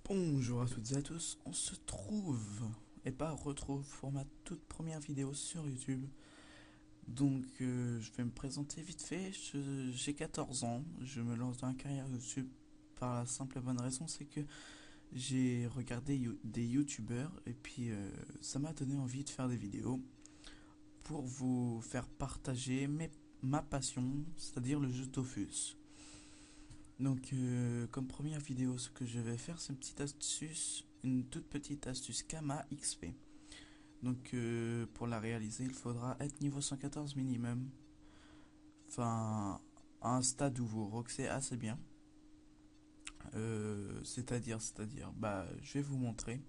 Bonjour à toutes et à tous, on se trouve et pas retrouve pour ma toute première vidéo sur YouTube. Donc je vais me présenter vite fait, j'ai 14 ans, je me lance dans la carrière YouTube par la simple et bonne raison, c'est que j'ai regardé des youtubeurs et puis ça m'a donné envie de faire des vidéos pour vous faire partager ma passion, c'est-à-dire le jeu Dofus. Donc comme première vidéo, ce que je vais faire, c'est une toute petite astuce Kama XP. Donc pour la réaliser, il faudra être niveau 114 minimum. Enfin, à un stade où vous roxez assez bien. C'est-à-dire, bah je vais vous montrer.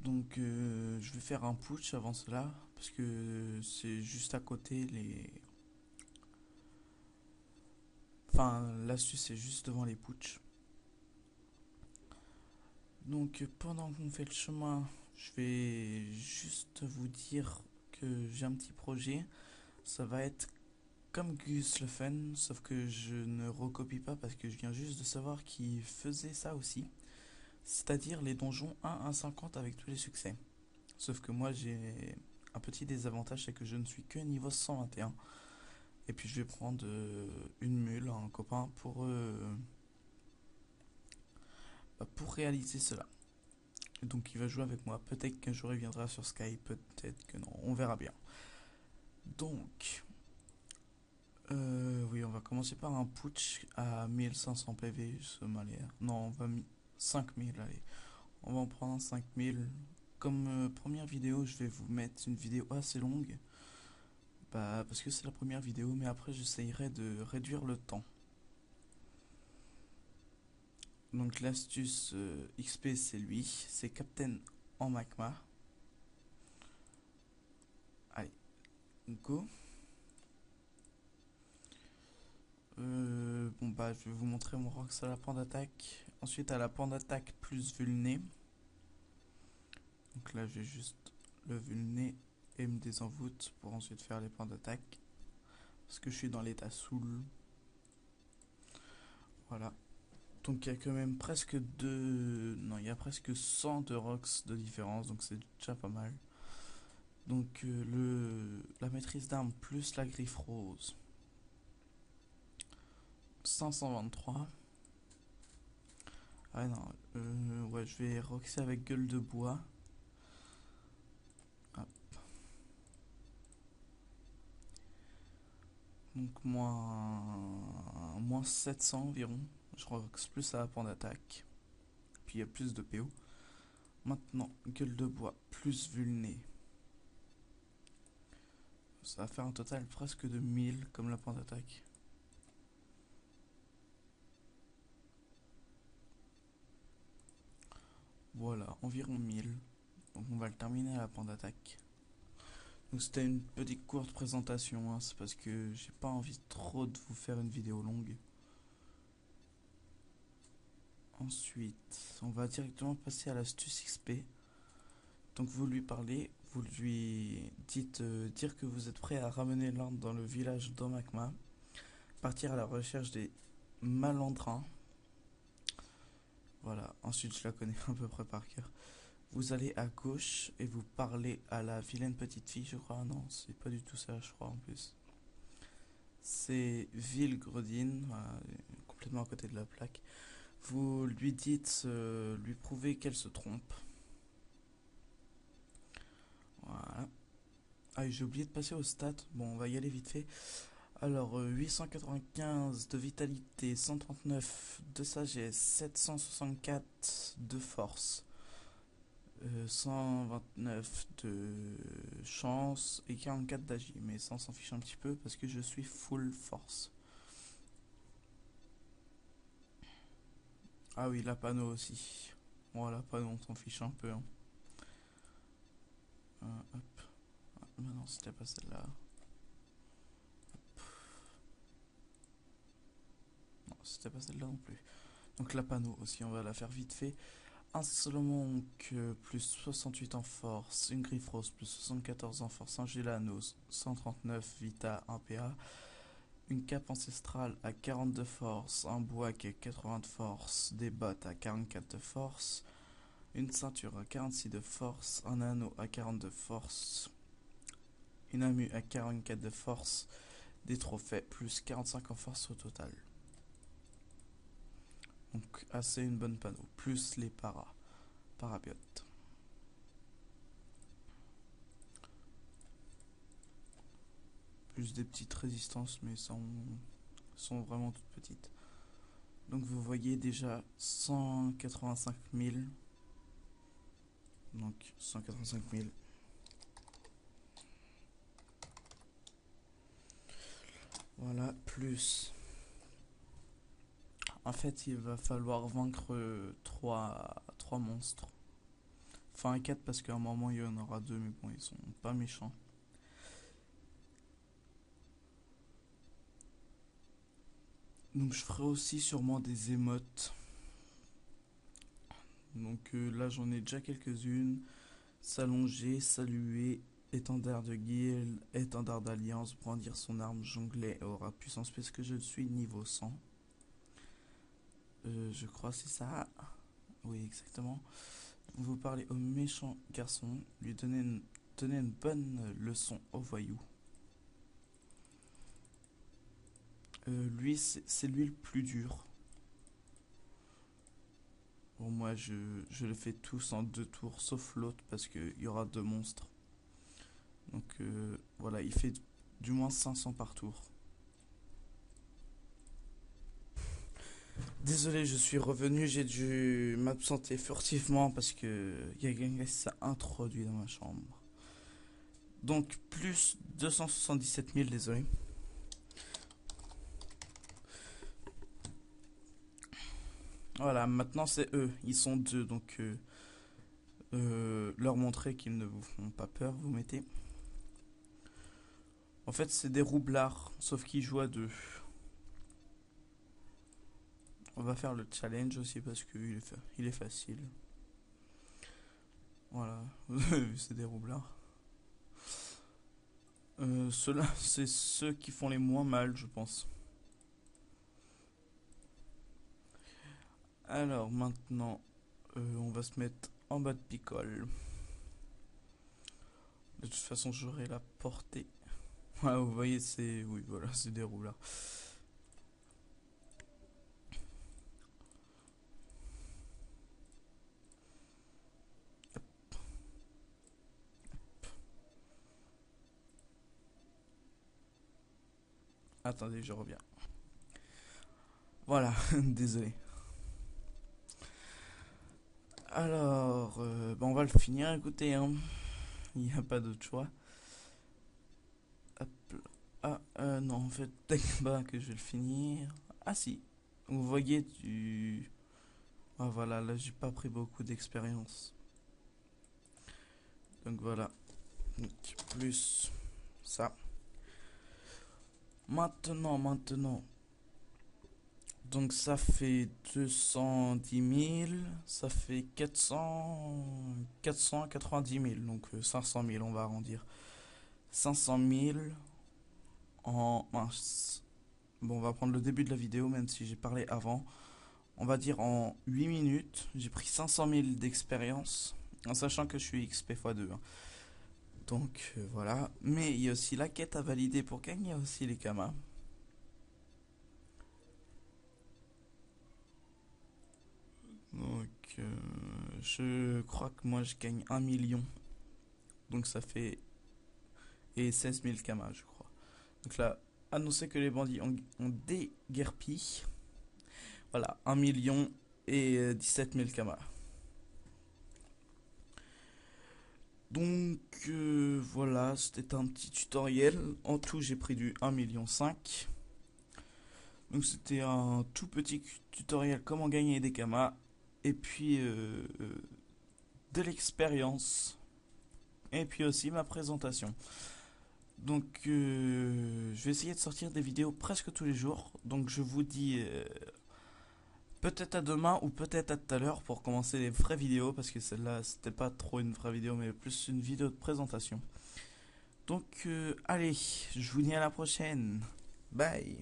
Donc je vais faire un putsch avant cela, parce que c'est juste à côté Enfin, l'astuce est juste devant les putschs. Donc pendant qu'on fait le chemin, je vais juste vous dire que j'ai un petit projet. Ça va être comme Gus le Fun, sauf que je ne recopie pas parce que je viens juste de savoir qu'il faisait ça aussi. C'est-à-dire les donjons 1 à 50 avec tous les succès. Sauf que moi j'ai un petit désavantage, c'est que je ne suis que niveau 121. Et puis je vais prendre une mule, un copain, pour réaliser cela. Donc il va jouer avec moi. Peut-être qu'un jour il viendra sur Skype, peut-être que non. On verra bien. Donc, oui, on va commencer par un putsch à 1500 PV. Ce malaire. Non, on va 5000. Allez, on va en prendre un 5000. Comme première vidéo, je vais vous mettre une vidéo assez longue. Bah, parce que c'est la première vidéo, mais après j'essayerai de réduire le temps. Donc l'astuce XP, c'est lui, c'est Captain en magma. Allez, go. Bon bah je vais vous montrer mon rox à la pan d'attaque. Ensuite à la pan d'attaque plus vulné. Donc là je vais juste le vulné et me désenvoûte pour ensuite faire les pans d'attaque. Parce que je suis dans l'état soul. Voilà. Donc il y a quand même presque Non, il y a presque 100 de rox de différence, donc c'est déjà pas mal. Donc la maîtrise d'armes plus la griffe rose. 523. Ah non, ouais, je vais roxer avec gueule de bois. Hop. Donc moins 700 environ. Je rox plus à la pan d'attaque. Puis il y a plus de PO. Maintenant, gueule de bois plus vulné. Ça va faire un total presque de 1000 comme la pan d'attaque. Voilà, environ 1000. Donc on va le terminer à la pan d'attaque. Donc c'était une petite courte présentation, hein, c'est parce que j'ai pas envie trop de vous faire une vidéo longue. Ensuite, on va directement passer à l'astuce XP. Donc vous lui parlez, vous lui dites dire que vous êtes prêt à ramener l'ordre dans le village d'Omakma, partir à la recherche des malandrins. Voilà, ensuite je la connais à peu près par cœur. Vous allez à gauche et vous parlez à la vilaine petite fille, je crois. Non, c'est pas du tout ça, je crois en plus. C'est Vilgredine, voilà, complètement à côté de la plaque. Vous lui dites, lui prouvez qu'elle se trompe. Voilà. Ah, j'ai oublié de passer aux stats. Bon, on va y aller vite fait. Alors, 895 de vitalité, 139 de sagesse, 764 de force, 129 de chance et 44 d'agi. Mais ça, on s'en fiche un petit peu parce que je suis full force. Ah oui, la panneau aussi. Voilà, panneau, on s'en fiche un peu. Hein. Hop. Ah, non, c'était pas celle-là. Non, c'était pas celle-là non plus. Donc la panneau aussi, on va la faire vite fait. un Solomon plus 68 en force, une Griffe Rose plus 74 en force, un Gélanos 139 Vita 1 PA, une cape ancestrale à 42 de force, un Bouac à 80 de force, des bottes à 44 de force, une ceinture à 46 de force, un anneau à 40 de force, une amu à 44 de force, des trophées plus 45 en force au total. Donc assez une bonne panneau, plus les parabiotes. Plus des petites résistances, mais sont vraiment toutes petites. Donc vous voyez déjà 185 000. Donc 185 000. Voilà, plus. En fait, il va falloir vaincre 3 monstres. Enfin 4 parce qu'à un moment il y en aura 2, mais bon, ils sont pas méchants. Donc je ferai aussi sûrement des émotes. Donc là j'en ai déjà quelques-unes. S'allonger, saluer, étendard de guilde, étendard d'alliance, brandir son arme, jongler, aura puissance puisque je suis niveau 100. Je crois c'est ça. Oui, exactement. Vous parlez au méchant garçon, lui donner une bonne leçon au voyou. Lui, c'est lui le plus dur. Bon, moi, je le fais tous en 2 tours, sauf l'autre, parce qu'il y aura 2 monstres. Donc, voilà, il fait du moins 500 par tour. Désolé, je suis revenu, j'ai dû m'absenter furtivement parce que il y a quelqu'un qui s'est introduit dans ma chambre. Donc, plus 277 000, désolé. Voilà, maintenant c'est eux, ils sont 2, donc leur montrer qu'ils ne vous font pas peur, vous mettez. En fait, c'est des roublards, sauf qu'ils jouent à 2. On va faire le challenge aussi parce qu'il il est facile. Voilà, vous avez vu, c'est des roublards. Ceux-là, c'est ceux qui font les moins mal, je pense. Alors maintenant, on va se mettre en bas de picole. De toute façon, j'aurai la portée. Ouais, vous voyez, c'est... Oui, voilà, c'est des roublards. Attendez, je reviens. Voilà, désolé. Alors, on va le finir, écoutez, hein. Il n'y a pas d'autre choix. Hop. Ah, non, en fait, t'inquiète pas que je vais le finir. Ah si, vous voyez du... Ah voilà, là j'ai pas pris beaucoup d'expérience. Donc voilà, donc, plus ça. Maintenant. Donc ça fait 210 000, ça fait 490 000, donc 500 000 on va arrondir. 500 000 en... Mince. Bon, on va prendre le début de la vidéo, même si j'ai parlé avant. On va dire en 8 minutes, j'ai pris 500 000 d'expérience, en sachant que je suis XP x2. Hein. Donc voilà. Mais il y a aussi la quête à valider pour gagner aussi les kamas. Donc je crois que moi je gagne 1 million. Donc ça fait... Et 16 000 kamas je crois. Donc là, annoncer que les bandits ont déguerpi. Voilà, 1 million et 17 000 kamas. Donc voilà, c'était un petit tutoriel. En tout, j'ai pris du 1,5 million. Donc c'était un tout petit tutoriel comment gagner des kamas. Et puis de l'expérience. Et puis aussi ma présentation. Donc je vais essayer de sortir des vidéos presque tous les jours. Donc je vous dis Peut-être à demain ou peut-être à tout à l'heure pour commencer les vraies vidéos, parce que celle-là c'était pas trop une vraie vidéo mais plus une vidéo de présentation. Donc allez, je vous dis à la prochaine. Bye.